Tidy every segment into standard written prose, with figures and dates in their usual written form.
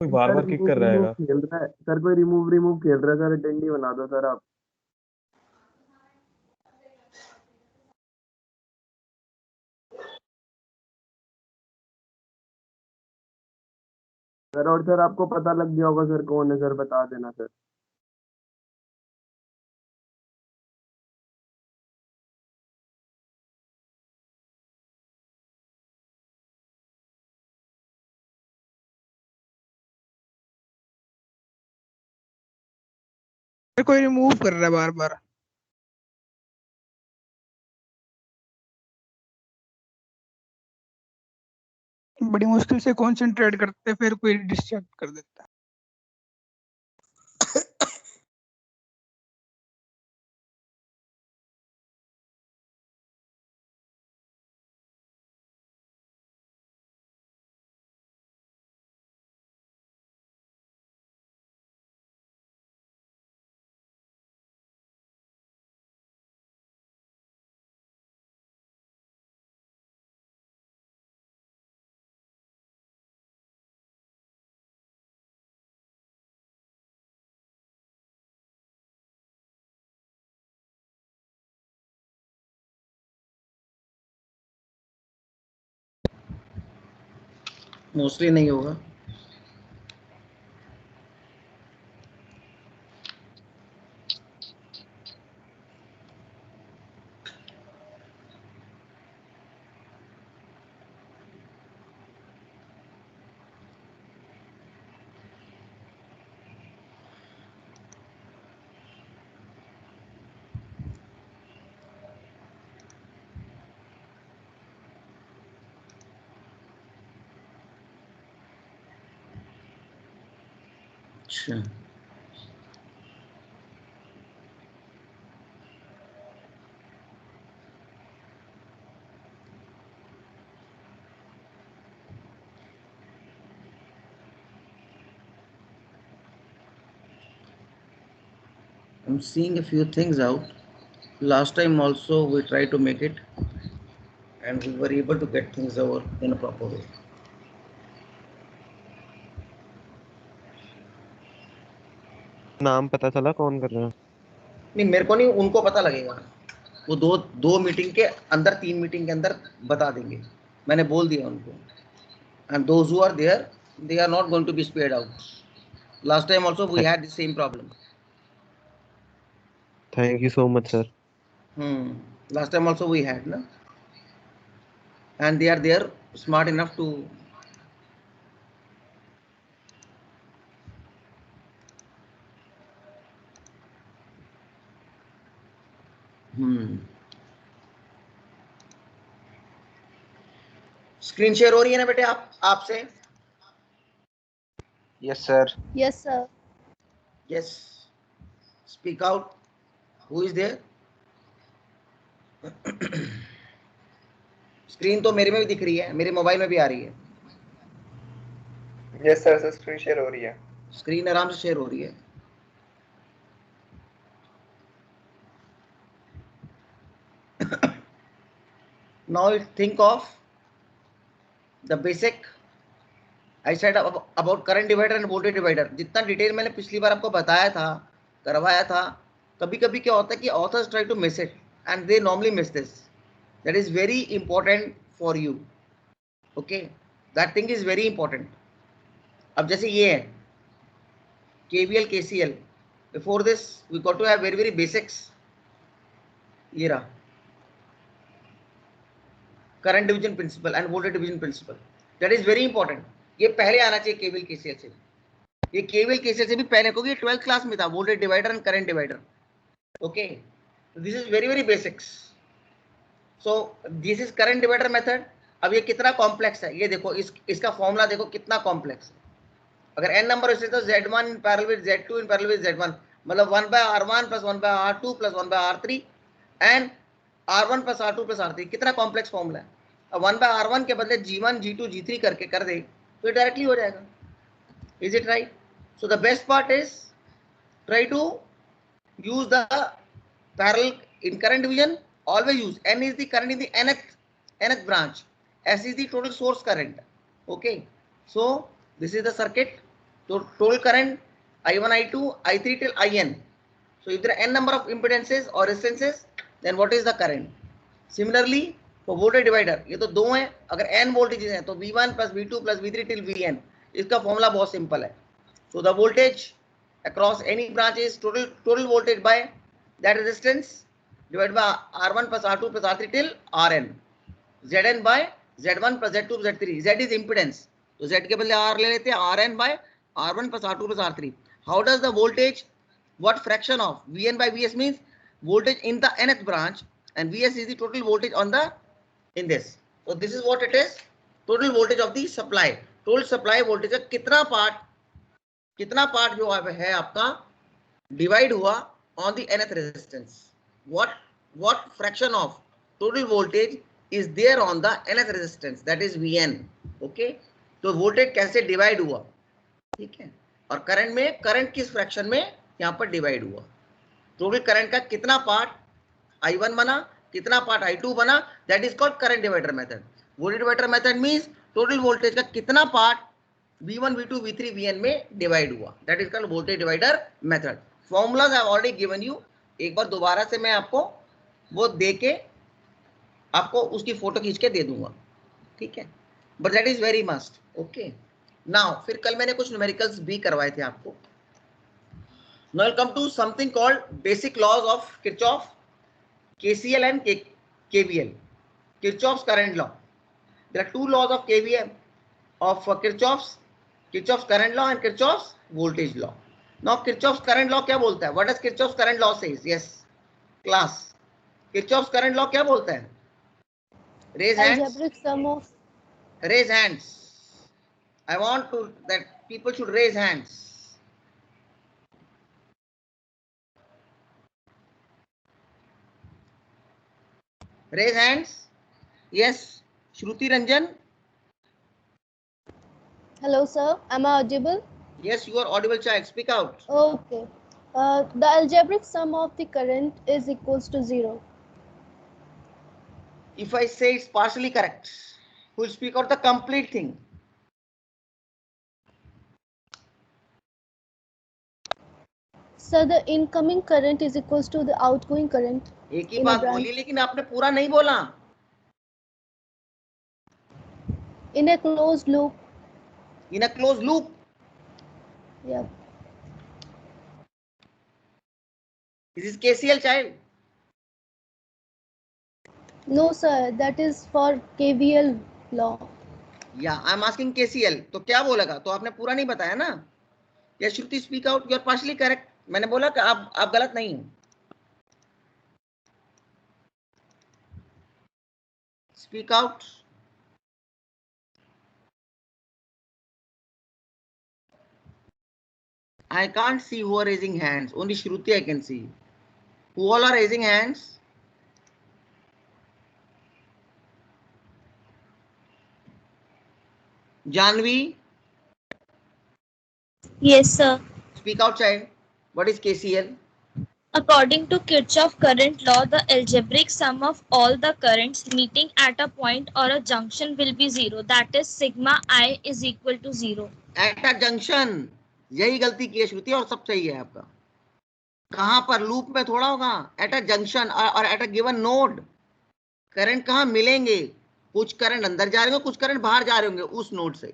कोई बार सर बार किक कर रिमूव रहा रिमूव है। खेल रहा है सर, कोई रिमूव रिमूव खेल रहा है सर, अटेंडी बना दो सर आप। सर और सर आपको पता लग गया होगा सर कौन है, सर बता देना सर। कोई रिमूव कर रहा है बार बार। बड़ी मुश्किल से कंसंट्रेट करते फिर कोई डिस्ट्रैक्ट कर देता है। मोस्टली नहीं होगा। अच्छा, I'm seeing a few things out. Last time also we tried to make it and we were able to get things over in a proper way. नाम पता चला कौन कर रहा है? नहीं, मेरे को नहीं, उनको पता लगेगा। वो दो दो मीटिंग के अंदर, 3 मीटिंग के अंदर बता देंगे। मैंने बोल दिया उनको। And those who are there, they are not going to be spared out. Last time also we had the same problem. Thank you so much sir. Last time also we had, na? And they are there smart enough to. Screen share हो रही है ना बेटे आपसे? Yes sir. Yes sir. Yes, speak out, who is there? Screen तो मेरे में भी दिख रही है, मेरे मोबाइल में भी आ रही है। यस सर, स्क्रीन शेयर हो रही है। स्क्रीन आराम से शेयर हो रही है। Now think of the basic I said about current divider and voltage divider। जितना डिटेल मैंने पिछली बार आपको बताया था, करवाया था, कभी कभी क्या होता है कि authors try to miss it and they normally miss this। That is very important for you, okay? That thing is very important। अब जैसे ये है KVL KCL, before this we got to have very very basics। ये रहा current division principle and voltage division principle, that is very important. ये पहले आना चाहिए केवीएल केसीएल से। ये केवीएल केसीएल से भी पहले, क्योंकि ये 12th क्लास में था, voltage divider and current divider. Okay, this is very very basics. So this is current divider method. अब ये कितना कॉम्प्लेक्स है, ये देखो, इसका फॉर्मूला देखो कितना कॉम्प्लेक्स है। अगर n नंबर है तो Z1 in parallel with Z2 in parallel with Z1, मतलब 1/R1 + 1/R2 + 1/R3 and R1 + R2 + R3। कितना कॉम्प्लेक्स फॉर्मूला है। अब 1/R1 के बदले G1 G2 G3 करके कर दे तो डायरेक्टली हो जाएगा। Is it right? So the best part is try to use the parallel in current division। Always use n is the current in the nth branch, s is the total source current। Okay, so this is the circuit तो total current I1, I2, I3 till IN. So if there are n number of impedances or resistances, then what is the current? Similarly, for voltage divider, ये तो दो हैं, अगर n voltages हैं तो V1 plus V2 plus V3 till Vn. इसका formula बहुत simple है. So the voltage across any branch is total voltage by that resistance divided by R1 plus R2 plus R3 till Rn. Zn by Z1 plus Z2 plus Z3. Z is impedance. तो Z के बदले R ले लेते हैं, Rn by R1 plus R2 plus R3. How does the voltage, what fraction of Vn by Vs means voltage in the nth branch, and Vs is the total voltage on the in this. So this is what it is, total voltage of the supply. Total supply voltage का कितना part जो है आपका divide हुआ on the nth resistance. What fraction of total voltage is there on the nth resistance, that is Vn. Okay, तो voltage कैसे divide हुआ, ठीक है, और करंट में, करंट किस फ्रैक्शन में यहाँ पर डिवाइड हुआ. टोटल करंट का कितना पार्ट I1 बना, कितना पार्ट I2 बना, that is called current divider method. Voltage divider method means total voltage का कितना part V1, V2, V3, Vn में डिवाइड हुआ, that is called voltage divider method. Formulas I have already given you. एक बार दोबारा से मैं आपको वो दे के आपको उसकी फोटो खींच के दे दूंगा, ठीक है, but that is very must. Okay, now फिर कल मैंने कुछ न्यूमेरिकल्स भी करवाए थे आपको. Now will come to something called basic laws of Kirchhoff, KCL and KVL. Kirchhoff's current law. There are two laws of KVL, of Kirchhoff's current law and Kirchhoff's voltage law. Now Kirchhoff's current law क्या बोलता है? What does Kirchhoff's current law says? Yes, class. Kirchhoff's current law क्या बोलता है? Raise hands. Algebraic sum of. Raise hands. I want to that people should raise hands. Raise hands. Yes, Shruti Ranjan. Hello, sir. Am I audible? Yes, you are audible, child. Speak out. Okay. The algebraic sum of the current is equals to 0. If I say it's partially correct, who will speak out the complete thing? Sir, the incoming current is equals to the outgoing current. एक ही In a बात branch. बोली, लेकिन आपने पूरा नहीं बोला. In a closed loop. In a closed loop. Yeah. This is KCL, child. No, sir. That is for KVL law. Yeah, I'm asking KCL. तो क्या बोलेगा? तो आपने पूरा नहीं बताया ना. Yes, Shruti, speak out. You are partially correct. मैंने बोला कि आप गलत नहीं हो. Speak out. I can't see who are raising hands. Only Shruti I can see. Who all are raising hands? Janvi, Yes, sir. speak out, child. What is KCL? According to Kirchhoff current law, the algebraic sum of all the currents meeting at a point or a junction will be 0. That is sigma I is equal to 0. At a junction. यही गलती की है श्रुति और सब सही है आपका. कहां पर? लूप में थोड़ा होगा. At a junction और at a given node. Current कहां मिलेंगे? कुछ करंट अंदर जा रहे होंगे, कुछ करंट बाहर जा रहे होंगे उस नोड से.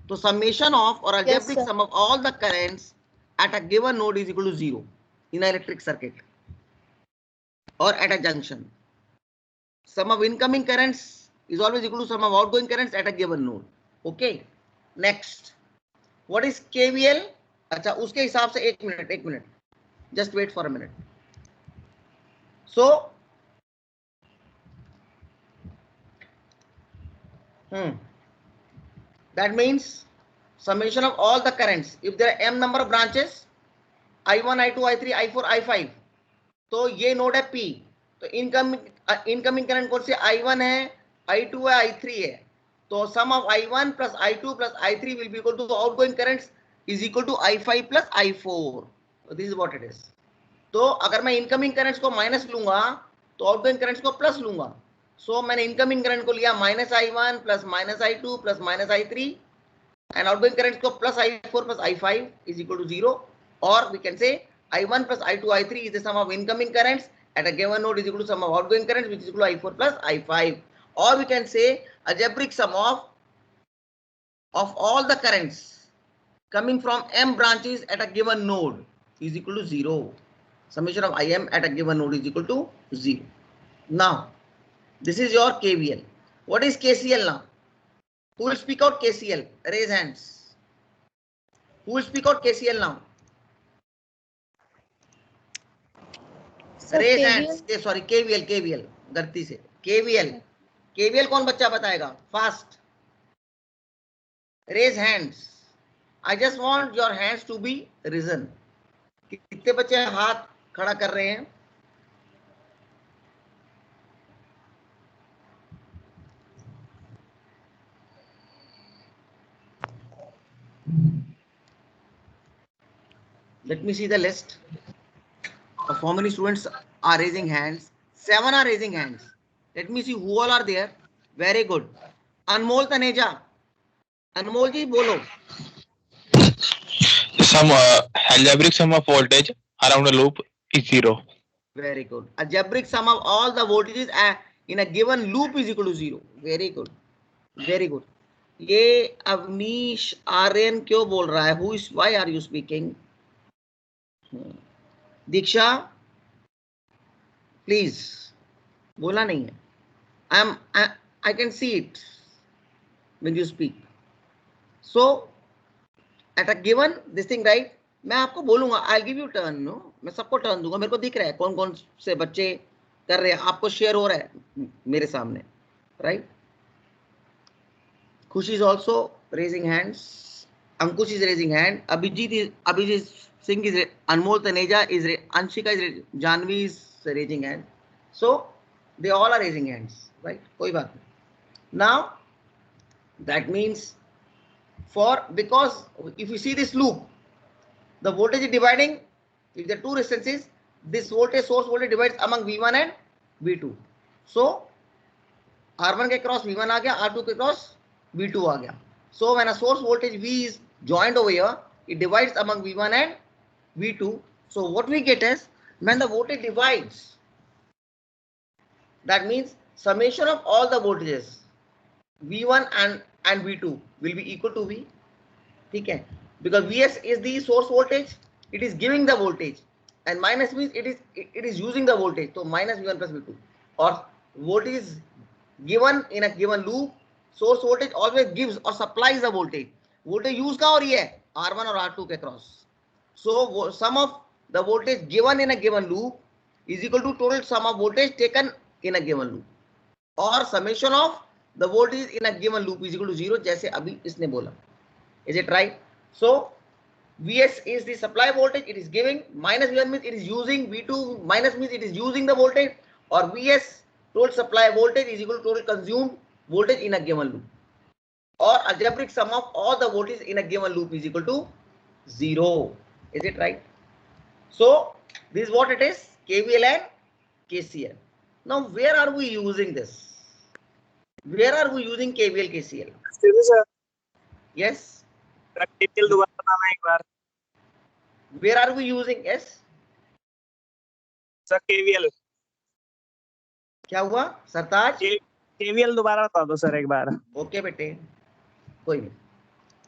तो समेशन ऑफ और algebraic sum of all the currents at a given node is equal to 0 in an electric circuit or at a junction. Sum of incoming currents is always equal to sum of outgoing currents at a given node. Okay, next, what is KVL? अच्छा, उसके हिसाब से एक minute, just wait for a minute. So that means summation of all the currents. If there are m number of branches, I1, I2, I3, I4, I5, तो ये node है P. तो incoming current कौन से? I1 है, I2 है, I3 है. तो sum of I1 plus I2 plus I3 will be equal to outgoing currents is equal to I5 plus I4. So this is what it is. तो अगर मैं इनकमिंग करंट्स को माइनस लूंगा तो आउटगोइंग करंट्स को plus लूंगा. सो मैंने incoming current को लिया -I1 plus -I2 plus -I3 and outgoing currents को plus I4 plus I5 is equal to 0, or we can say I1 plus I2 I3 is the sum of incoming currents at a given node is equal to sum of outgoing currents, which is equal to I4 plus I5, or we can say algebraic sum of all the currents coming from m branches at a given node is equal to 0. Summation of Im at a given node is equal to 0. Now, this is your KVL. What is KCL now? Who will speak out KCL? Raise hands. Who will speak out KCL now? Sir, Raise KVL? hands. Sorry, KVL. गलती से KVL कौन बच्चा बताएगा? Fast. Raise hands. I just want your hands to be risen. कितने बच्चे हाथ खड़ा कर रहे हैं? Let me see the list of how many students are raising hands. 7 are raising hands. Let me see who all are there. Very good. Anmol Taneja. Anmol ji bolo. Some algebraic sum of voltage around a loop is 0. Very good. Algebraic sum of all the voltages in a given loop is equal to 0. Very good. Very good. ये अवनीश आर्यन क्यों बोल रहा है? Who is? Why are you speaking? Diksha, please. बोला नहीं है. I can see it when you speak. So at a given this thing, right? मैं आपको बोलूंगा. I'll give you turn. No, मैं सबको टर्न दूंगा. मेरे को दिख रहा है कौन कौन से बच्चे कर रहे हैं. आपको शेयर हो रहा है मेरे सामने, right? Khushi is also raising hands. Ankush is raising hand. Abhijit Singh is, Anmol Taneja is, Anshika is, Janvi is raising hand. So they all are raising hands, right? कोई बात नहीं. Now that means because if you see this loop, the voltage is dividing. If there are two resistances, this voltage source voltage divides among V1 and V2. So R1 के cross V1 आ गया, R2 के cross V2 आ गया. So when a source voltage V is joined over here, it divides among V1 and V2. So what we get is when the voltage divides, that means summation of all the voltages V1 and V2 will be equal to V. ठीक है? Because Vs is the source voltage, it is giving the voltage, and minus means it is using the voltage. So minus V1 plus V2, or voltage is given in a given loop. Source voltage always gives or supplies the voltage. Voltage use का और ये R1 और R2 के cross. So sum of the voltage given in a given loop is equal to total sum of voltage taken in a given loop, or summation of the voltage in a given loop is equal to 0, जैसे अभी इसने बोला. Is it right? So Vs is the supply voltage, it is giving. Minus V1 means it is using. V2 minus means it is using the voltage, or Vs total supply voltage is equal to total consumed voltage in a given loop, or algebraic sum of all the voltage in a given loop is equal to 0. Is it right? So this is what it is, KVL and KCL. Now where are we using this? Where are we using KVL KCL? Yes. KVL दोबारा बनाना एक बार. Where are we using? Yes. Sir KVL. क्या हुआ सरताज? KVL दोबारा बता दो sir एक बार. Okay बेटे, कोई नहीं.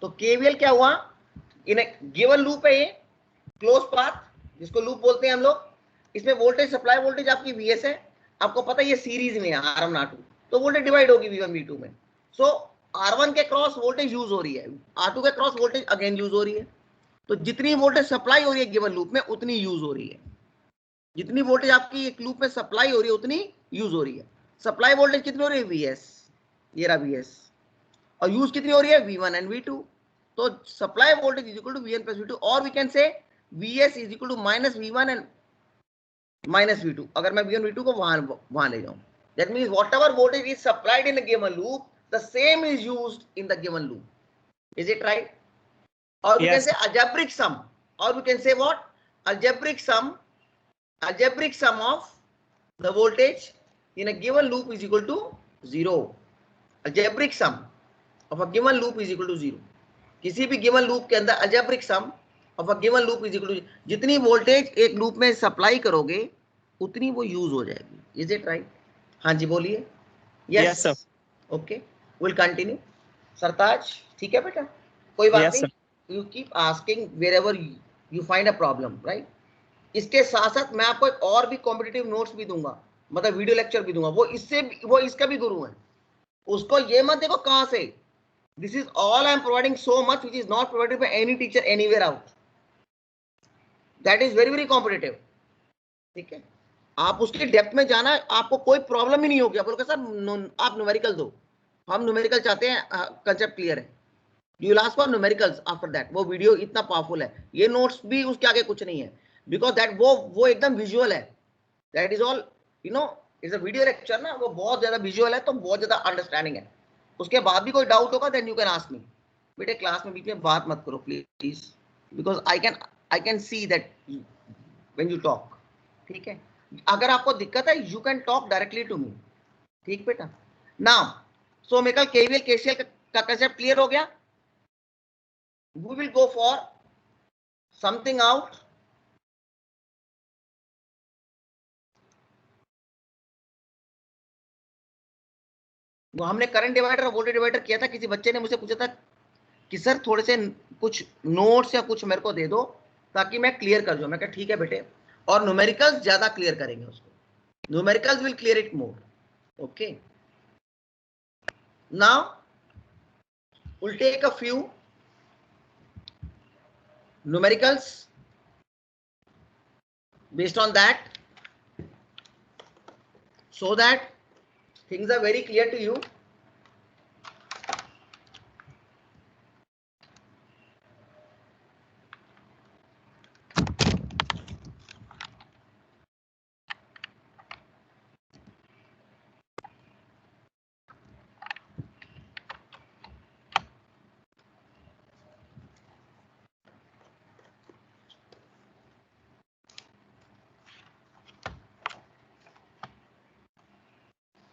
तो KVL क्या हुआ? इन ए गिवन लूप है, ये क्लोज पाथ जिसको लूप बोलते हैं हम लोग. इसमें वोल्टेज सप्लाई वोल्टेज आपकी Vs है. आपको पता है ये सीरीज में है R1 R2, तो वोल्टेज डिवाइड होगी V1 V2 में. सो R1 के क्रॉस वोल्टेज यूज हो रही है, R2 के क्रॉस वोल्टेज अगेन यूज हो रही है. तो जितनी वोल्टेज सप्लाई हो रही है गिवन लूप में उतनी यूज हो रही है. जितनी वोल्टेज आपकी एक लूप में सप्लाई हो रही है उतनी यूज हो रही है. सप्लाई वोल्टेज कितनी हो रही है? Vs, ये रहा Vs. और यूज कितनी हो रही है? V1 and V2. तो supply voltage is equal to Vn plus V2, और we can say Vs is equal to minus V1 and minus V2. अगर मैं V1 V2 को वहां ले जाऊं, that means whatever voltage is supplied in a given loop, the same is used in the given loop. Is it right? Or we can say algebraic sum, or we can say what? Algebraic sum of the voltage in a given loop is equal to 0. Algebraic sum of a given loop is equal to 0. किसी भी given loop के अंदर algebraic sum of a given loop is equal to, जितनी voltage एक loop में supply करोगे उतनी वो यूज हो जाएगी। Is it right? हाँ जी बोलिए। Yes, sir. Okay, will continue. Sartaj ठीक है बेटा, कोई बात Yes, नहीं, you keep asking wherever you find a problem, right. इसके साथ साथ मैं आपको एक और भी कॉम्पिटिटिव नोट्स भी दूंगा, मतलब वीडियो लेक्चर भी दूंगा, वो इसका भी गुरु है। उसको ये मत देखो कहां से, this is all I am providing so much which is not provided by any teacher anywhere out, that is very very competitive. ठीक है, आप उसके डेप्थ में जाना, आपको कोई प्रॉब्लम ही नहीं होगी। आप बोलोगे सर आप न्यूमेरिकल दो, हम न्यूमेरिकल चाहते हैं, कंसेप्ट क्लियर है, you will ask for numericals after that. वो वीडियो इतना पावरफुल है, ये नोट्स भी उसके आगे कुछ नहीं है, बिकॉज दैट वो एकदम विजुअल है, that is all you know, is a video lecture ना, वो बहुत ज्यादा विजुअल है, तो बहुत ज्यादा अंडरस्टैंडिंग है। उसके बाद भी कोई डाउट होगा then you can ask me. बेटे क्लास में बीच में बात मत करो please, because I can see that when you talk. ठीक है, अगर आपको दिक्कत है you can talk directly to me. ठीक बेटा, नाउ सो मेरे केवीएल केसीएल का कंसेप्ट क्लियर हो गया। We will go for something out. वो हमने करंट डिवाइडर और वोल्टेज डिवाइडर किया था। किसी बच्चे ने मुझे पूछा था कि सर थोड़े से कुछ नोट्स या कुछ मेरे को दे दो ताकि मैं क्लियर कर दूं। मैं कहा ठीक है बेटे, और न्यूमेरिकल्स ज्यादा क्लियर करेंगे उसको, numericals will clear it more. Okay, now we'll take a few numericals based on that, so that things are very clear to you.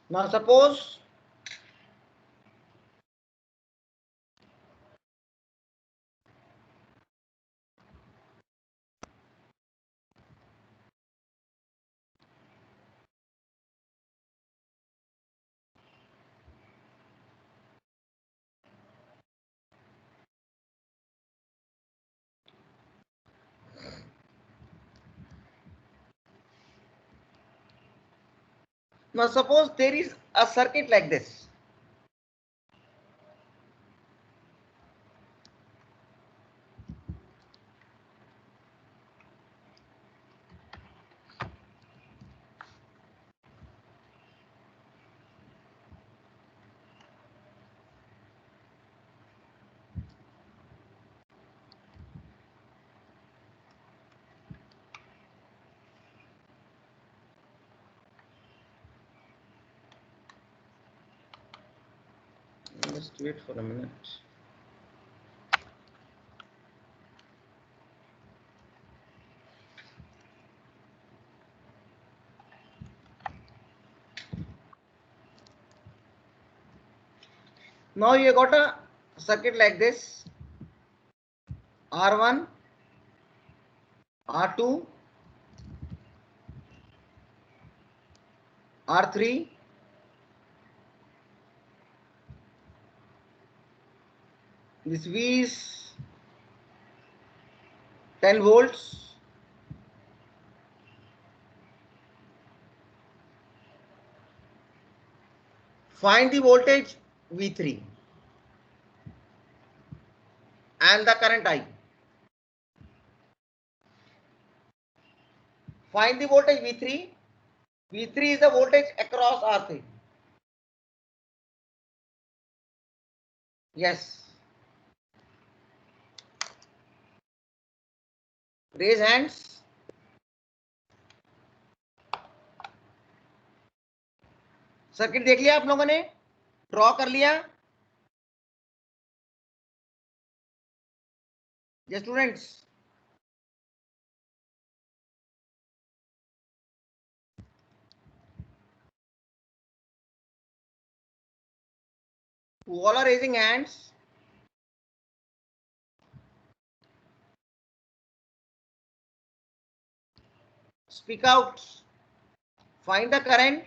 Now suppose there is a circuit like this. Just wait for a minute. Now you got a circuit like this, R1, R2, R3, this V is 10 volts, find the voltage V3 and the current I. Find the voltage V3. V3 is the voltage across R3. Yes. Raise hands. Circuit देख लिया आप लोगों ने, draw कर लिया? ये students, who all are raising hands? Speak out. Find the current.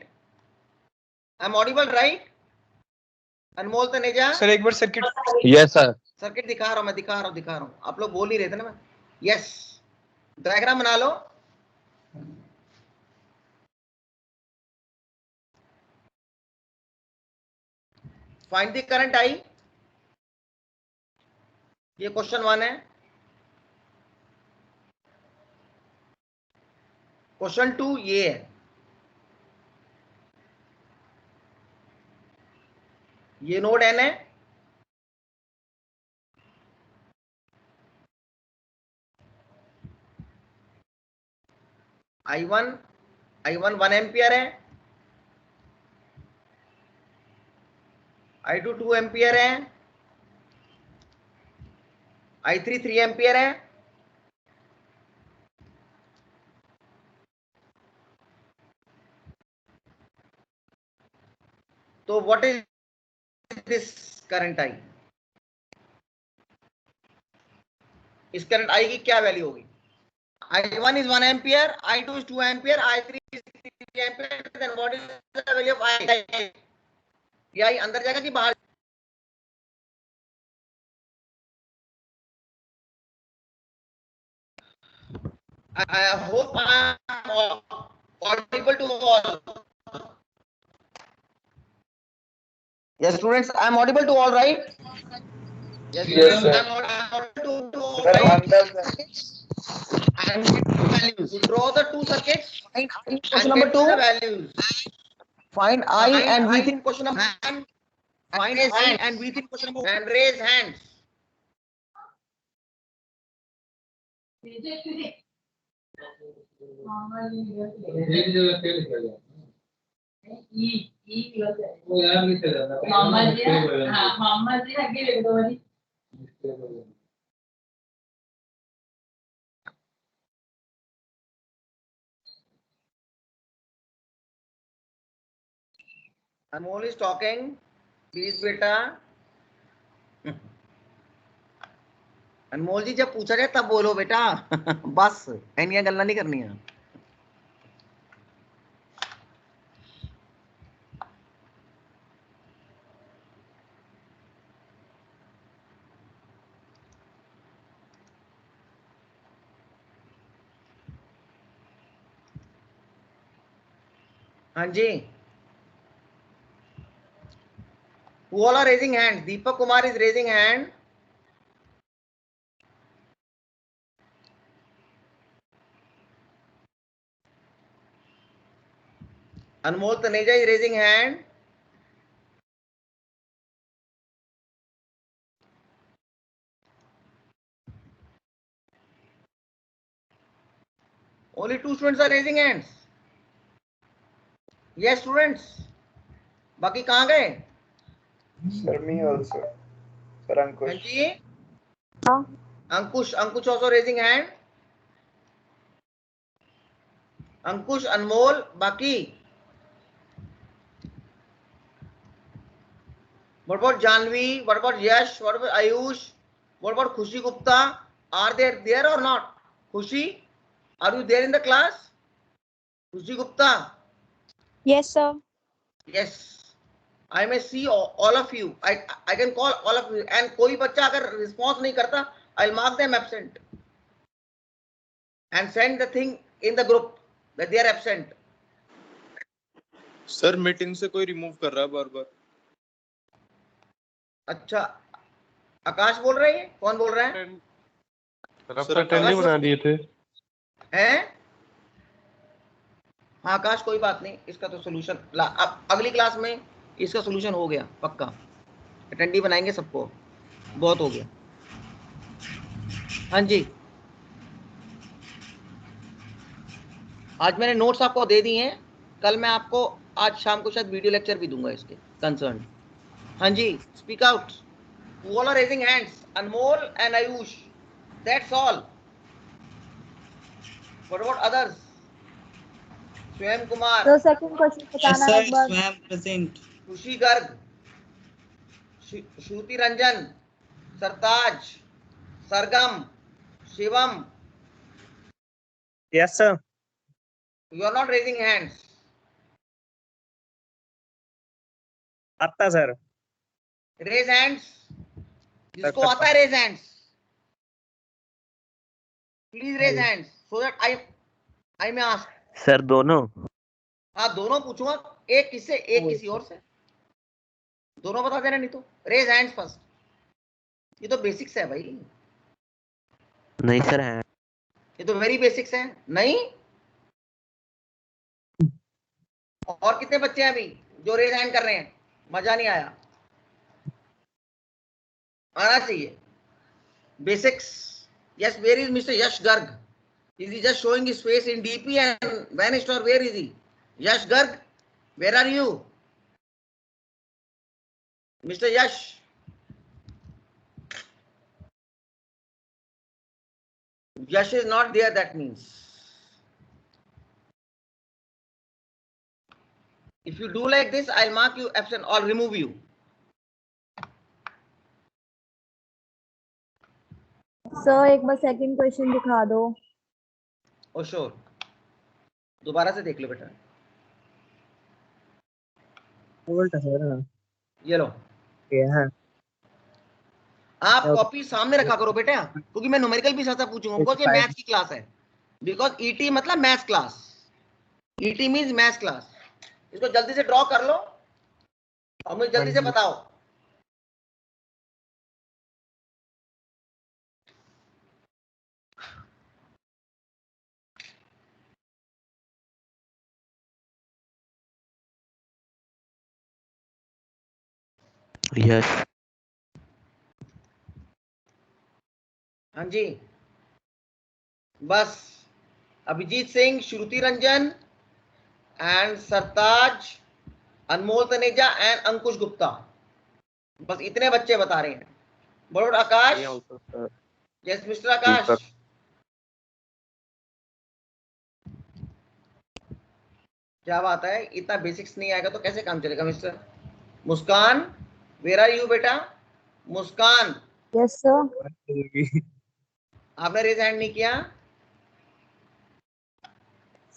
I'm audible, right? Anmol Taneja sir एक बार circuit Yes, sir. Circuit दिखा रहा हूं, मैं दिखा रहा हूं। आप लोग बोल नहीं रहे थे ना मैं। यस, डायग्राम बना लो। फाइंड द करंट आई, ये क्वेश्चन 1 है। क्वेश्चन 2 ये है, ये नोड n है, I1 1 एम्पियर है, I2 2 एम्पियर है, I3 3 एम्पियर है, तो what is this current I? इस करंट आई की क्या वैल्यू होगी? I1 is 1 ampere, I2 is 2 ampere, I3 is 3 ampere. Then what is the value of I? ये I अंदर जाएगा कि बाहर? I hope I am audible to all. Yes, students, I am audible to all, right? Yes, Yes, sir. I am audible to all, right? And values. Draw the two circuits. Find I. Question number 2. The values. Find I and V in question number 1. Find I and V in question number 1. And raise hands. Anmol is talking. Please, बेटा. अनमोल जी जब पूछा जाए तब बोलो बेटा। बस ऐनिया गल्ला नहीं करनी है। हाँ जी, who all are raising hands? Deepak Kumar is raising hand. Anmol Taneja is raising hand. Only 2 students are raising hands. Yes, students. बाकी कहाँ गए? Sir, me also. Sir, हाँ Ankush. जी, अंकुश also raising hand. अंकुश, अनमोल, बाकी what about Janvi? What about Yash? What about Ayush? What about Khushi Gupta? Are they there or not? Khushi, are you there in the class? Khushi Gupta? Yes, sir. Yes. I may see all of you. I can call all of you. And कोई बच्चा अगर response नहीं करता, I'll mark them absent and send the thing in the group that they are absent. Sir meeting से कोई remove कर रहा है बार बार। अच्छा, आकाश बोल रहे हैं? कौन बोल रहा है? सर अटेंडेंस बना दिए थे हैं? हाँ आकाश, कोई बात नहीं, इसका तो सोल्यूशन अब अगली क्लास में इसका सोल्यूशन हो गया पक्का। अटेंडी बनाएंगे सबको, बहुत हो गया। हाँ जी, आज मैंने नोट्स आपको दे दिए हैं, कल मैं आपको आज शाम को शायद वीडियो लेक्चर भी दूंगा इसके कंसर्न। हाँ जी, speak out. Who all are raising hands? Anmol and Ayush. That's all. What about others? Swayam Kumar. तो सेकंड क्वेश्चन बताना एक बार। Swayam present. Khushi Garg, Shruti Ranjan, Sartaj, Sargam, Shivam. Yes sir. You are not raising hands. आता सर. Raise hands. जिसको आता है raise hands. Please raise hands so that I may ask. Sir दोनों. हाँ दोनों पूछूंगा, एक किससे एक किसी और से, दोनों बता देना नहीं तो. Raise hands first. ये तो बेसिक्स है भाई. नहीं सर है. ये तो वेरी बेसिक्स है. नहीं और कितने बच्चे हैं अभी जो रेज हैंड कर रहे हैं? मजा नहीं आया. आना चाहिए basics. Yes, where is mister Yash Garg? Is he just showing his face in DP and vanished, or where is he? Yash Garg, where are you? Mr. Yash. Yash is not there, that means. If you do like this, I'll mark you absent or remove you. Sir एक बार second question दिखा दो. Oh sure. दोबारा से देख लो बेटा. बोलता sir. ये लो. हाँ. आप कॉपी सामने रखा करो बेटा, क्योंकि मैं न्यूमेरिकल भी साथ पूछूंगा, बिकॉज ये मैथ्स की क्लास है. बिकॉज ईटी मतलब maths class. ET means maths class. इसको जल्दी से ड्रॉ कर लो और मुझे जल्दी से बताओ. यस. हाँ जी. बस अभिजीत सिंह, श्रुति रंजन एंड सरताज, अनमोल तनेजा एंड अंकुश गुप्ता. बस इतने बच्चे बता रहे हैं. बड़ोड आकाश. Yes mister Akash. क्या बात है, इतना बेसिक्स नहीं आएगा तो कैसे काम चलेगा mister. Muskan, where are you बेटा? मुस्कान. Yes sir. आपने रेज हैंड नहीं किया.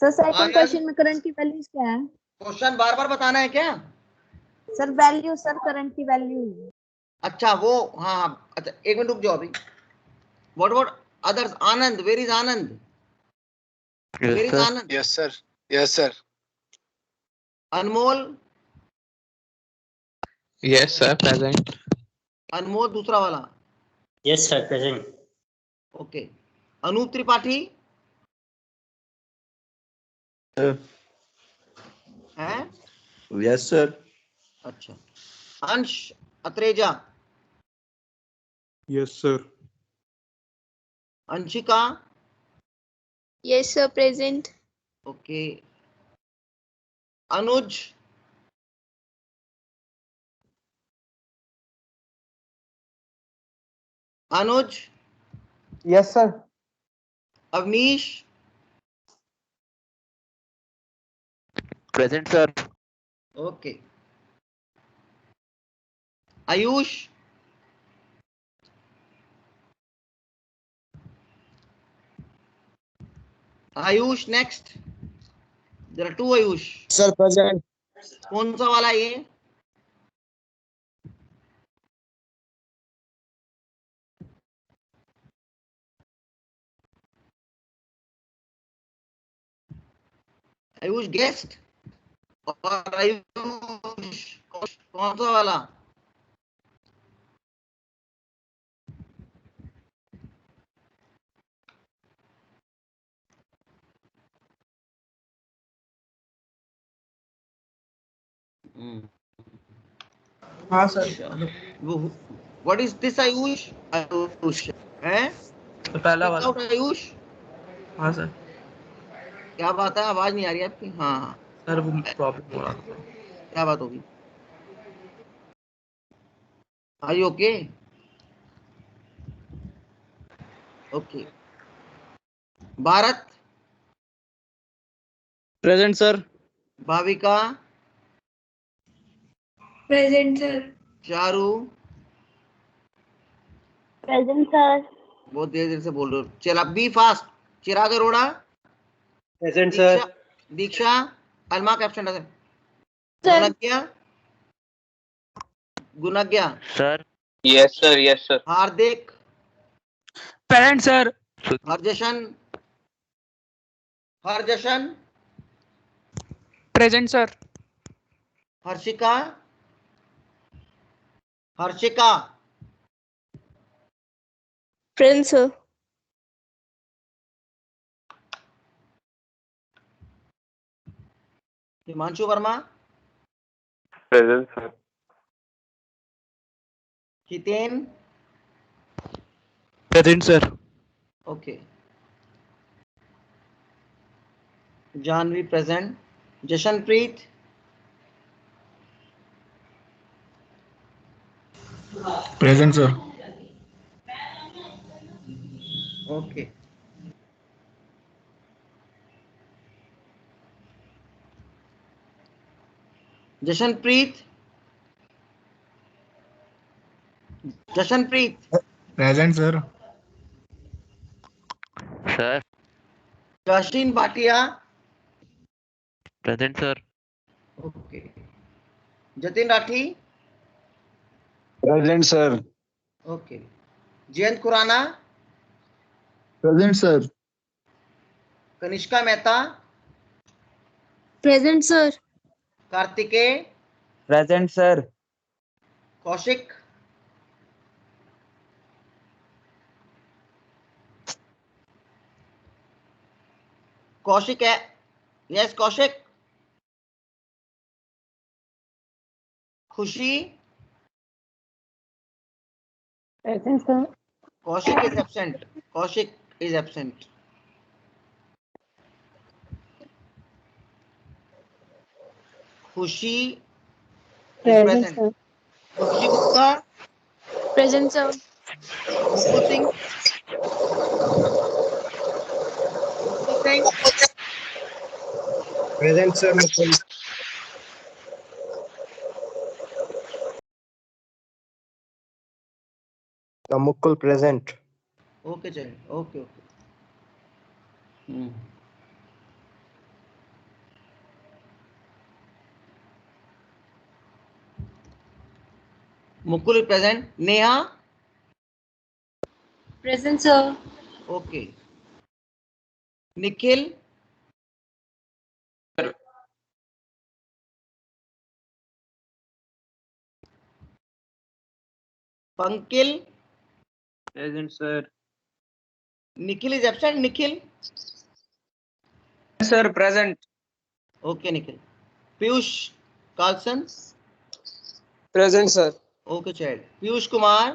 सर सेकंड क्वेश्चन में करंट की वैल्यूज क्या है? क्वेश्चन बार बार बताना है क्या? सर वैल्यू, सर करंट की वैल्यू. अच्छा वो, हाँ अच्छा एक मिनट रुक जाओ अभी. What others? Anand, where is Anand? Where is Anand? Yes sir. Yes sir. Anmol. Yes sir, present. Anmol दूसरा वाला. Yes sir present. Okay. Anoop Tripathi हैं? Yes sir. अच्छा. Ansh Atreja. Yes sir. Anshika. Yes sir, present. Okay. Anuj. Anuj. Yes sir. Avneesh. Present sir. Okay. Ayush. Ayush next. There are two Ayush. Sir present. कौन सा वाला ये? Ayush guest और आयुष कौन सा वाला? हाँ sir. What is this Ayush? Ayush हैं? पहला वाला. आयुष. हाँ सर. क्या बात है, आवाज नहीं आ रही है आपकी. हाँ हाँ सर वो प्रॉब्लम हो रहा था. क्या बात होगी? Are you okay? Okay. Bharat. Present sir. Bhavika. Present sir. Charu. Present sir. बहुत देर देर से बोल रहे हो. चला be fast. Chirag Arora. Present Diksha. Sir. Diksha अलमा कैप्शन है Sir. Gunagya sir. Yes, sir. Yes, sir. Hardik Present, sir. Harjashan Present, sir. Harshika Present, sir. Himanshu Verma present sir. Hiten Present, sir. Okay Janvi present Jashanpreet Present, sir. Okay Jashanpreet Present, sir. Sir. जशीन Bhatia present sir. Okay Jatin Rathi present sir. Okay Jayant Khurana present sir. Kanishka Mehta Present, sir. Kartikeya present sir. Kaushik है yes Kaushik Khushi Present, sir. Kaushik is absent Khushi Present, sir. Khushi Gupta Present, sir. Mukul Singh present sir. Mukul present. Okay चलिए okay Mukul present Neha Present, sir. Okay Nikhil Pankil present sir. Nikhil is absent Nikhil sir present. Okay Nikhil Piyush Carlson present sir. Okay child Piyush Kumar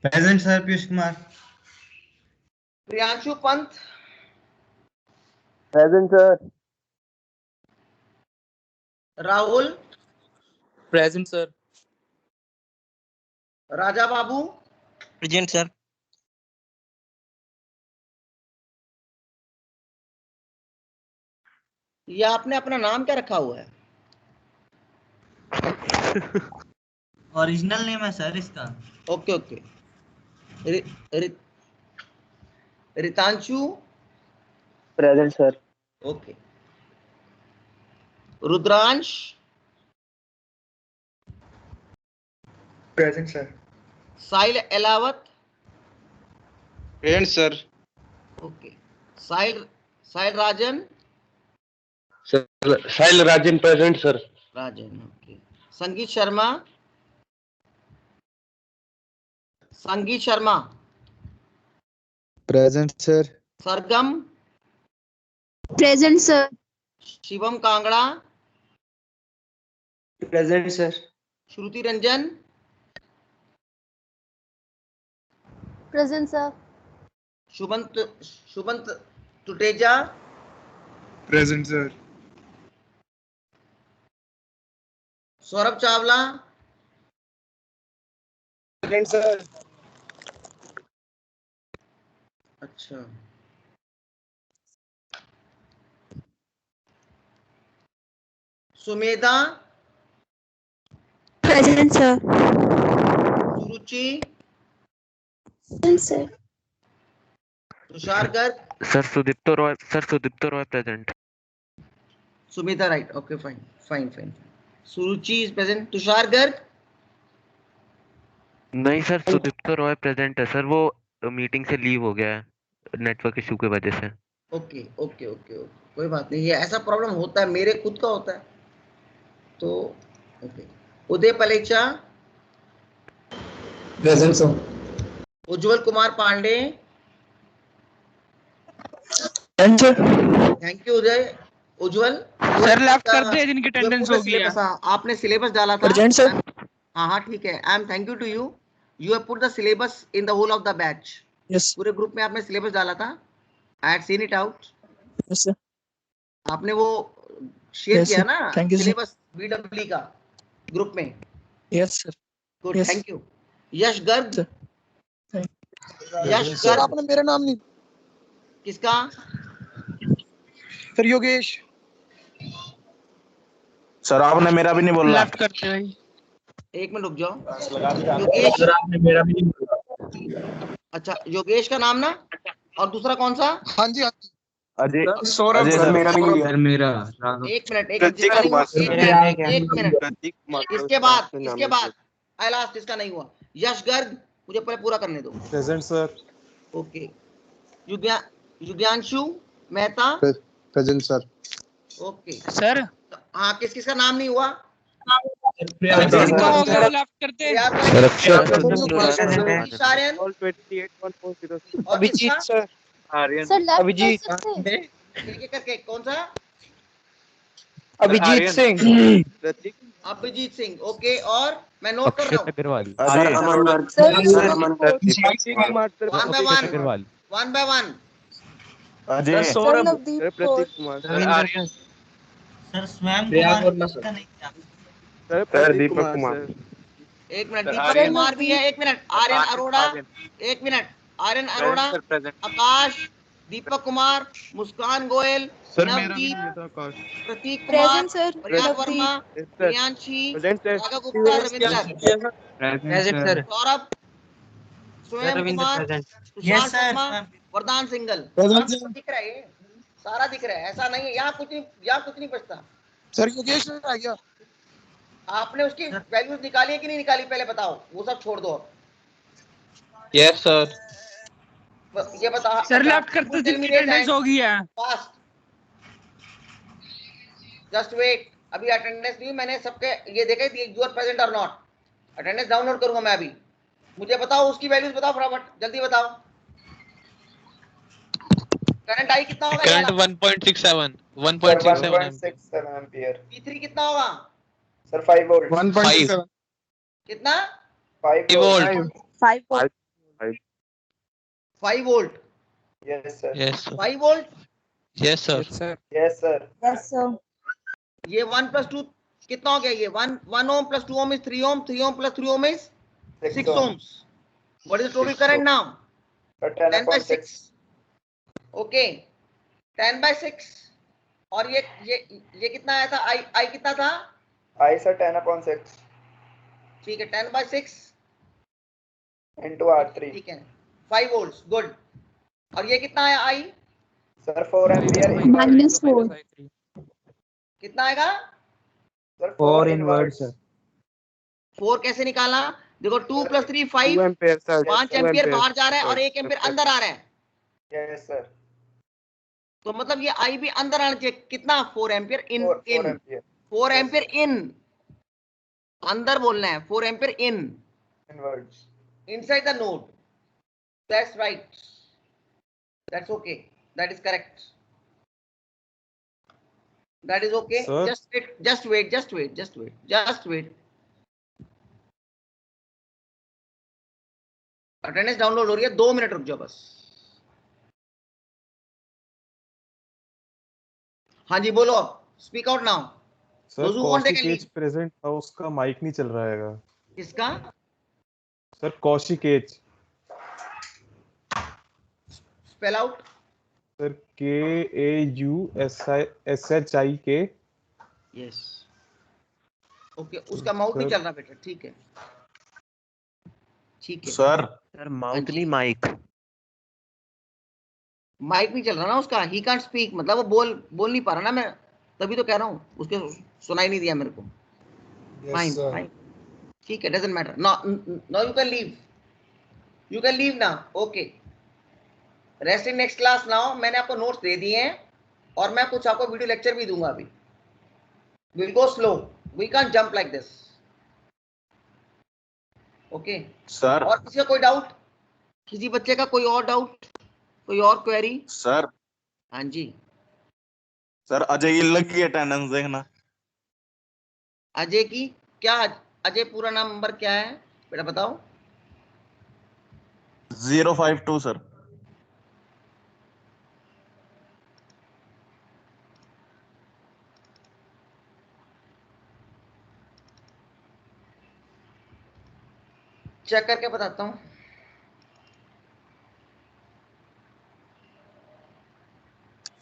present sir Piyush Kumar. Priyanshu Pant present sir. Rahul present sir. Raja Babu present sir. ये आपने अपना नाम क्या रखा हुआ है original name है सर इसका। Okay Ritanshu present sir. Okay Rudransh present sir. Sahil Elawat present sir. Okay Sahil Rajan Sahil Rajan present sir. Okay Sangeet Sharma present sir. Sargam Present, sir. Shivam Kangra present sir. Shruti Ranjan Present, sir. Shubhant Tuteja present sir. Saurabh Chawla present sir. अच्छा Sumedha Present, sir. Suruchi Present, sir. Tushar Garg, sir Sudipto Roy present. Sumita right, okay fine. Suruchi is present. Tushar Garg, नहीं sir, Sudipto Roy present है sir, वो meeting से leave हो गया है network issue की वजह से। ओके, कोई बात नहीं, ये ऐसा प्रॉब्लम होता है, मेरे खुद का होता है तो। Okay, Uday Palecha, present sir. Ujjwal Kumar Pandey, thank you Uday. Ujjwal sir left कर दे, जिनकी अटेंडेंस होगी है। आपने सिलेबस डाला था। Present sir. हाँ ठीक है, I am thank you to you. You have put the syllabus in the whole of the batch. Yes पूरे ग्रुप में आपने सिलेबस डाला था। I had seen it out. Yes sir. आपने वो शेयर Yes, किया sir. ना Thank you, sir. Syllabus BW का ग्रुप में। Yes sir. Good, Yes. Thank you. Yash Garg, Sir. Yash sir Garg आपने मेरा नाम नहीं। किसका? सर योगेश। सर आपने मेरा भी नहीं बोला। लेफ्ट करते भाई। एक मिनट रुक जाओ। योगेश, सर आपने मेरा भी नहीं बोला। अच्छा योगेश का नाम ना, और दूसरा कौन सा? हाँ जी हाँ जी। अजय, सौरभ अजय सर मेरा भी नहीं सर मेरा। एक मिनट, प्रतीक कुमार सर। एक मिनट। प्रतीक कुमार सर, इसके उसका बाद आई लास्ट, इसका नहीं हुआ। यश गर्ग, मुझे पहले पूरा करने दो। Present sir. Okay, Yugyanshu Mehta, present sir. Okay. Sir हाँ, किस किसका नाम नहीं हुआ? जिनका हो गया वो लेफ्ट करते। सारियन और किसका? सर लेफ्ट कर सकते हैं? एक करके, कौन सा? अभिजीत सिंह। प्रतीक अभिजीत सिंह, ओके। और मैं नोट कर रहा हूँ Agarwal. One by one. Ajay, sir Navdeep sir Prateek Kumar sir, Aryan. Sir Swayam Kumar इसका नहीं था। सर दीपक कुमार। एक मिनट, दीपक कुमार भी है। एक मिनट, आर्यन अरोड़ा। एक मिनट, आर्यन अरोड़ा, आकाश, दीपक कुमार, मुस्कान गोयल, नवदीप, प्रतीक कुमार, प्रेजेंट सर। प्रयास वर्मा, प्रियांशी, राघव गुप्ता, रविंदर, प्रेजेंट सर। सौरभ, स्वयं कुमार, तुषार यस सर। शर्मा, वरदान सिंगल। दिख रहा है ये, सारा दिख रहा है, ऐसा नहीं है यहाँ कुछ नहीं बचता। सर योगेश आ गया। आपने उसकी वैल्यूज निकाली है कि नहीं निकाली, पहले बताओ, वो सब छोड़ दो। Yes sir. ये बता सर लेफ्ट करते, जिनकी अटेंडेंस होगी है। Fast, just wait. अभी अटेंडेंस नहीं, मैंने सबके ये देखा यू आर प्रेजेंट और नॉट। अटेंडेंस डाउनलोड करूंगा मैं अभी। मुझे बताओ उसकी वैल्यूज बताओ फटाफट, जल्दी बताओ। करंट आई कितना होगा? Current 1.67 ampere. P3 कितना होगा? Sir 5 volt. 1.7। कितना? 5 volt. 5 volt. Yes sir. Yes 5 volt. Yes sir. Yes sir. Yes sir. ये 1 + 2 कितना हो गया? ये 1 ohm + 2 ohm is 3 ohm, 3 ohm + 3 ohm is 6 ohms. What is the total current now? 10/6. Okay, 10/6. और ये कितना आया था? I कितना था? I सर 10/6 ठीक है, 10/6 into R3। ठीक है, 5 volts, गुड। और ये कितना आया I? Sir 4 ampere. -4। कितना आएगा? Sir 4 invert sir. 4 कैसे निकाला? देखो 2 + 3 5, 5 एम्पियर बाहर जा रहा है और 1 एम्पियर अंदर आ रहा है। Yes sir. तो मतलब ये I भी अंदर आना चाहिए। कितना? 4 एम्पियर इन। 4 एम्पियर। 4 एम्पियर इन, अंदर बोलना है। 4 ampere in, inverts inside the node. That's right. That's okay. That is correct. That is okay. Sir? Just wait. Attendance download हो रही है, 2 मिनट रुक जाओ बस। हाँ जी बोलो, speak out now. Sir Kaushik present था, उसका माइक नहीं चल रहा है। किसका? सर कौशिक एज। Spell out. Sir KAUSHIK। Yes, okay, उसका माउथ नहीं चल रहा बेटा, ठीक है। सर माउथ नहीं, माइक। माइक नहीं चल रहा ना उसका, ही कांट स्पीक, मतलब वो बोल नहीं पा रहा ना, मैं तभी तो कह रहा हूँ, उसके सुनाई नहीं दिया मेरे को। फाइन फाइन, ठीक है, doesn't matter. Now you can leave now, okay, rest in next class now. मैंने आपको नोट्स दे दिए हैं और मैं कुछ आपको वीडियो लेक्चर भी दूंगा अभी। Will go slow, we can't jump like this, okay sir. और किसी का कोई डाउट, किसी बच्चे का कोई और डाउट, कोई और क्वेरी? सर। हाँ जी सर, अजय की लगी अटेंडेंस देखना। अजय की क्या? अजय पूरा नाम नंबर क्या है बेटा बताओ? 052 सर। चेक करके बताता हूँ।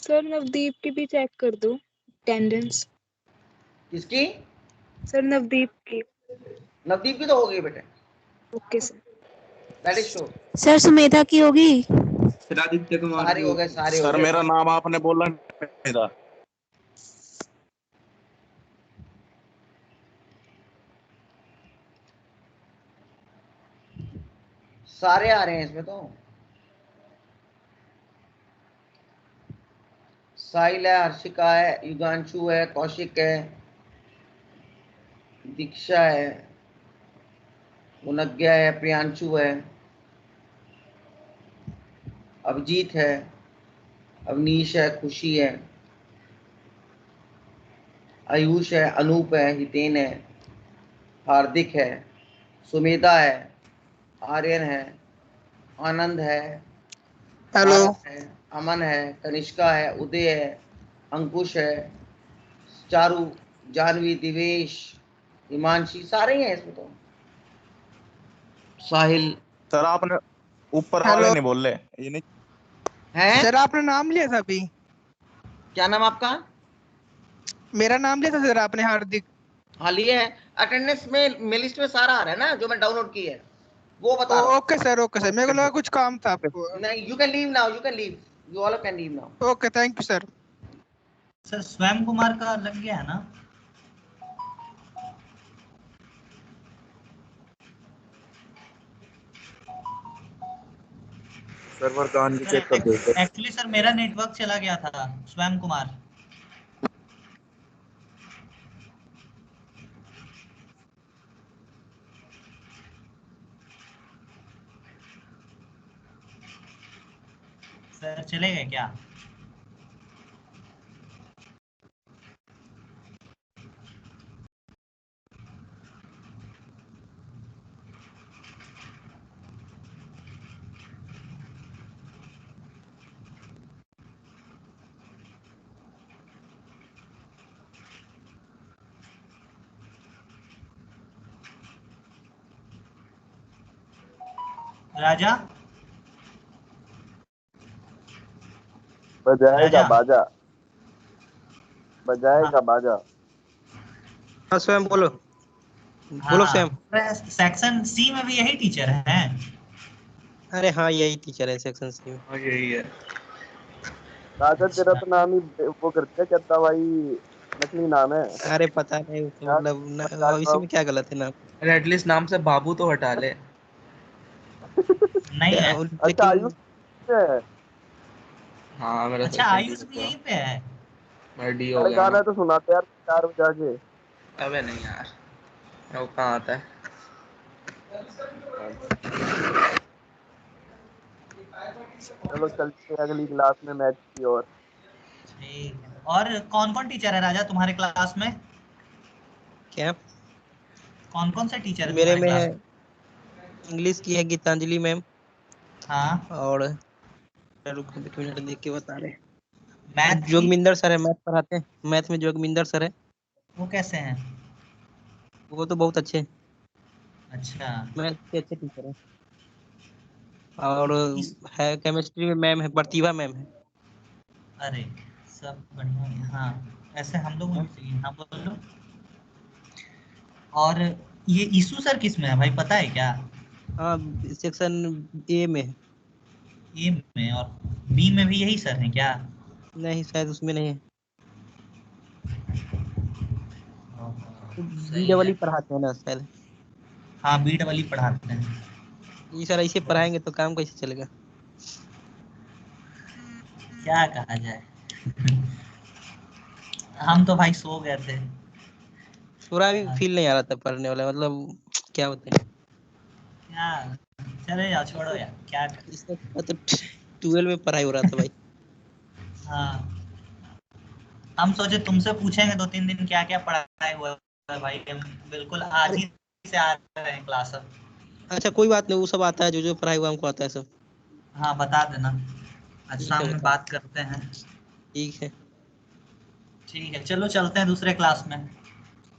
सर नवदीप की भी चेक कर दो अटेंडेंस। किसकी? सर नवदीप की। नवदीप की तो हो गई बेटे। Okay sir. That is sure. Sir Sumedha की होगी? आदित्य कुमार सारे हो गए, सारे हो सर गए। मेरा नाम आपने बोला नहीं था। सारे आ रहे हैं इसमें तो। साहिल है, हर्षिका है, युगांशु है, कौशिक है, दीक्षा है, मुनज्ञा है, प्रियांशु है, अभिजीत है, अवनीश है, खुशी है, आयुष है, अनूप है, हितेन है, हार्दिक है, सुमेधा है, आर्यन है, आनंद है, हेलो। भारत है, अमन है, कनिष्का है, उदय है, अंकुश है, चारू, जानवी, दिवेश, हिमांशी, सारे ही हैं इसमें तो। साहिल। सर आपने ऊपर वाले नहीं बोले, ये नहीं है? सर आपने नाम लिया था अभी? क्या नाम आपका? मेरा नाम लिया था सर आपने, हार्दिक। हाँ लिया है, अटेंडेंस में लिस्ट में सारा आ रहा है ना जो मैं डाउनलोड की है, वो बता रहा हूँ। ओके सर, ओके सर, मेरे को लगा कुछ काम था आपको। नहीं, you can leave now, you can leave, you all can leave now. Okay, thank you sir. Sir Swayam Kumar का लग गया है ना? सर्वर कहाँ नहीं चेक कर दो। एक्चुअली सर मेरा नेटवर्क चला गया था। स्वयं कुमार। सर चले गए क्या? राजा बजाएगा बाजा, बजाएगा बाजा। हाँ स्वयं बोलो। बोलो स्वयं। सेक्शन सी में भी यही टीचर है? अरे हाँ यही टीचर है सेक्शन सी में। हाँ यही है। राजा तेरा तो नाम ही वो करते हैं, चद्दा भाई नकली नाम है। अरे पता नहीं मतलब इसी में क्या गलत है नाम? अरे एटलीस्ट नाम से बाबू तो हटा ले। नहीं है। अच्छा आयुष है। हाँ मेरा अच्छा आयुष भी यहीं पे है। मेरा डी हो अरे गया गाना ना। तो सुनाते यार 4 बजे आके। अबे नहीं यार, वो कहाँ आता है? चलो चलते हैं अगली क्लास में मैथ की ओर। ठीक है। और कौन कौन टीचर है राजा तुम्हारे क्लास में? क्या? कौन कौन से टीचर है मेरे तुम्हारे में क्लास है इंग्लिश की है गीतांजलि मैम। हाँ। और रुको एक मिनट देख के बता रहे। मैथ जोगमिंदर सर है, मैथ पढ़ाते हैं। मैथ में जोगमिंदर सर है। वो कैसे हैं? वो तो बहुत अच्छे। अच्छा। मैथ के अच्छे टीचर है। और है केमिस्ट्री में मैम है, प्रतिभा मैम है। अरे सब बढ़िया है। हाँ ऐसे हम लोग में भी चाहिए। हाँ बोलो। और ये ईसु सर किस में है भाई, पता है क्या? हाँ सेक्शन ए में है। ए में और बी में भी यही सर है क्या? नहीं शायद उसमें नहीं है, बी डबल ही पढ़ाते हैं ना शायद। हाँ बी डबल ही पढ़ाते हैं। ये सर ऐसे पढ़ाएंगे तो काम कैसे चलेगा? क्या कहा जाए हम तो भाई सो गए थे। पूरा भी फील नहीं आ रहा था पढ़ने वाला, मतलब क्या होता है क्या चले यार छोड़ो यार क्या तो 12 में पढ़ाई हो रहा था भाई। हाँ हम सोचे तुमसे पूछेंगे 2-3 दिन क्या क्या पढ़ाई हुआ है भाई, हम बिल्कुल आज ही से आ रहे हैं क्लास अब। अच्छा कोई बात नहीं, वो सब आता है, जो जो पढ़ाई हुआ हमको आता है सब। हाँ बता देना, आज ठीक शाम है में बता। बात करते हैं। ठीक है। ठीक है चलो चलते हैं दूसरे क्लास में।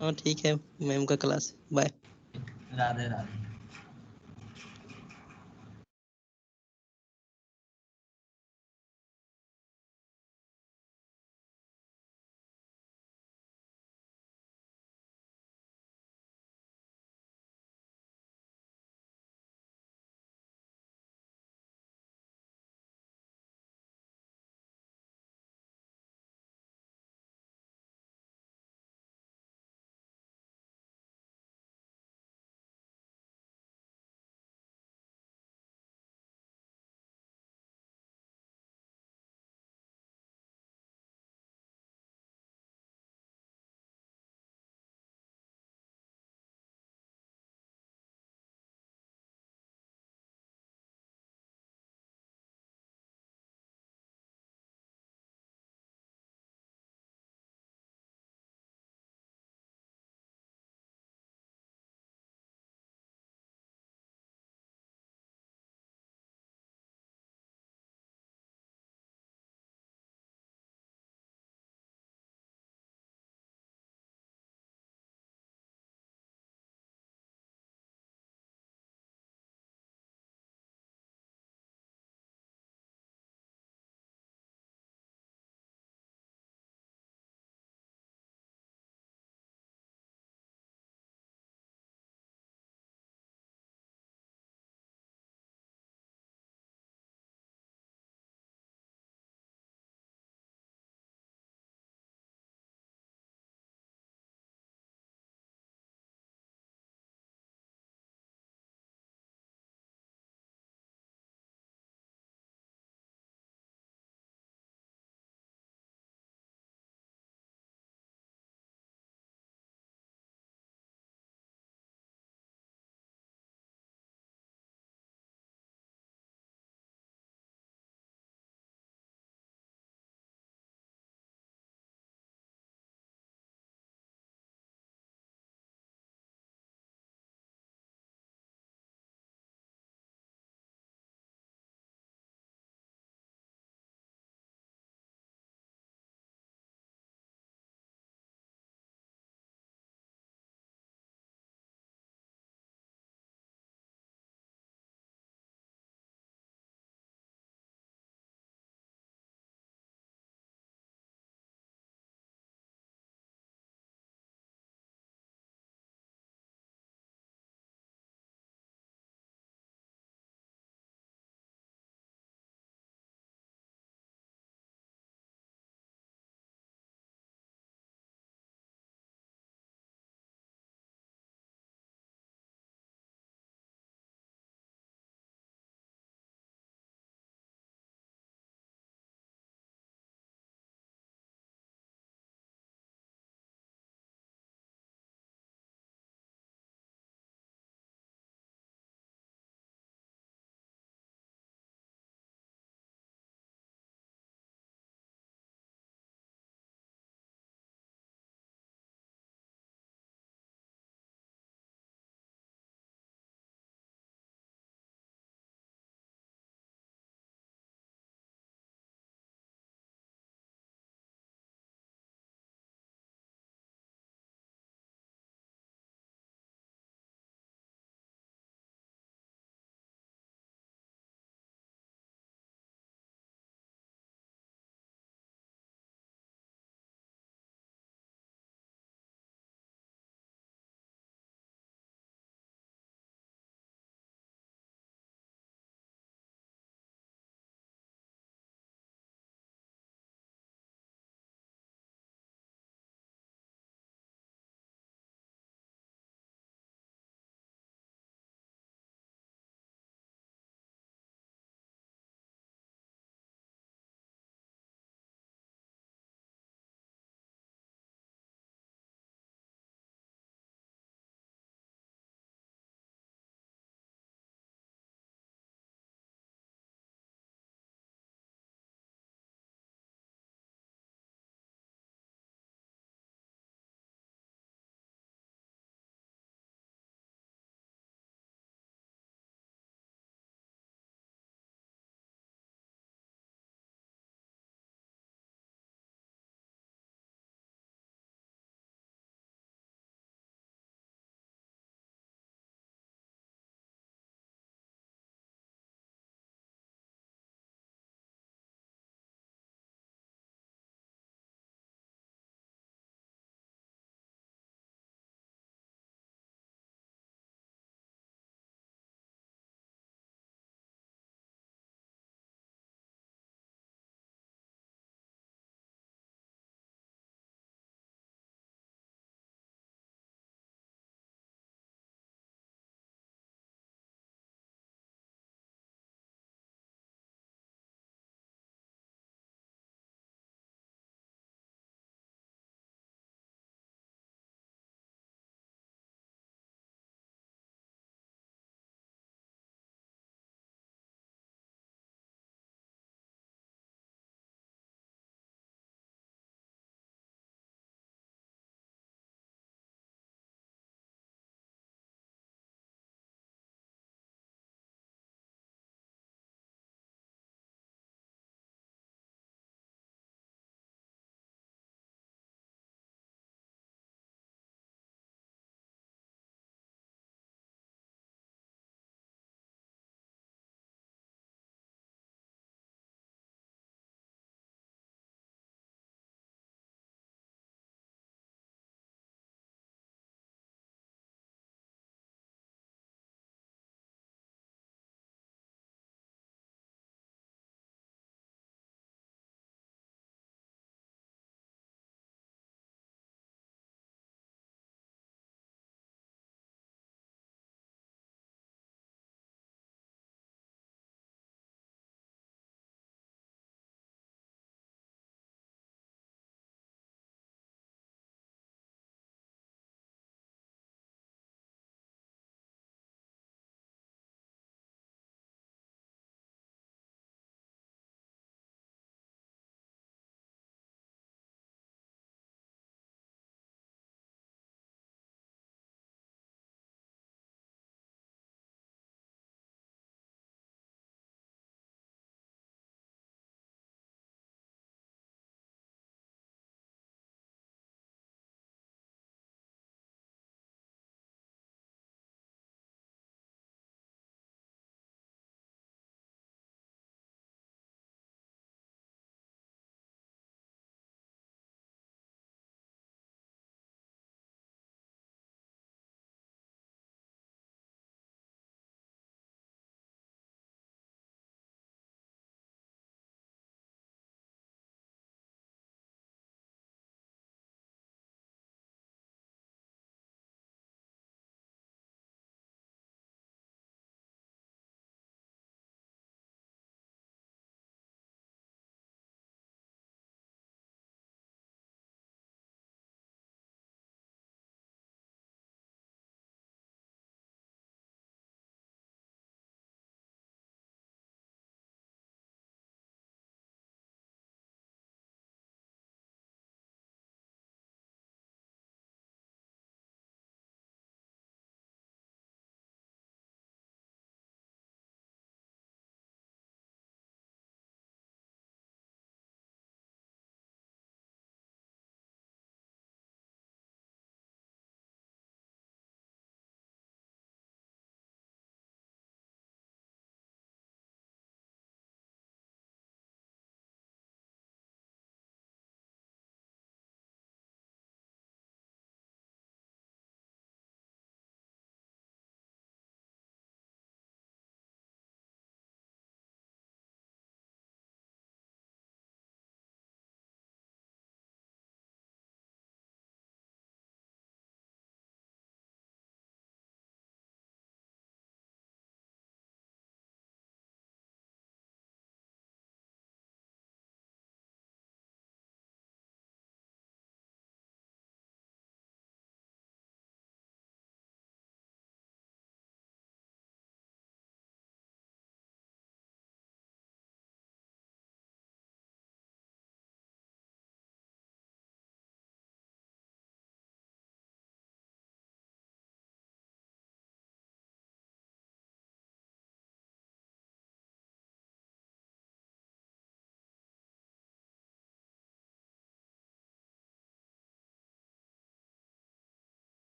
हाँ ठीक है, मैम का क्लास, बाय। राधे राधे।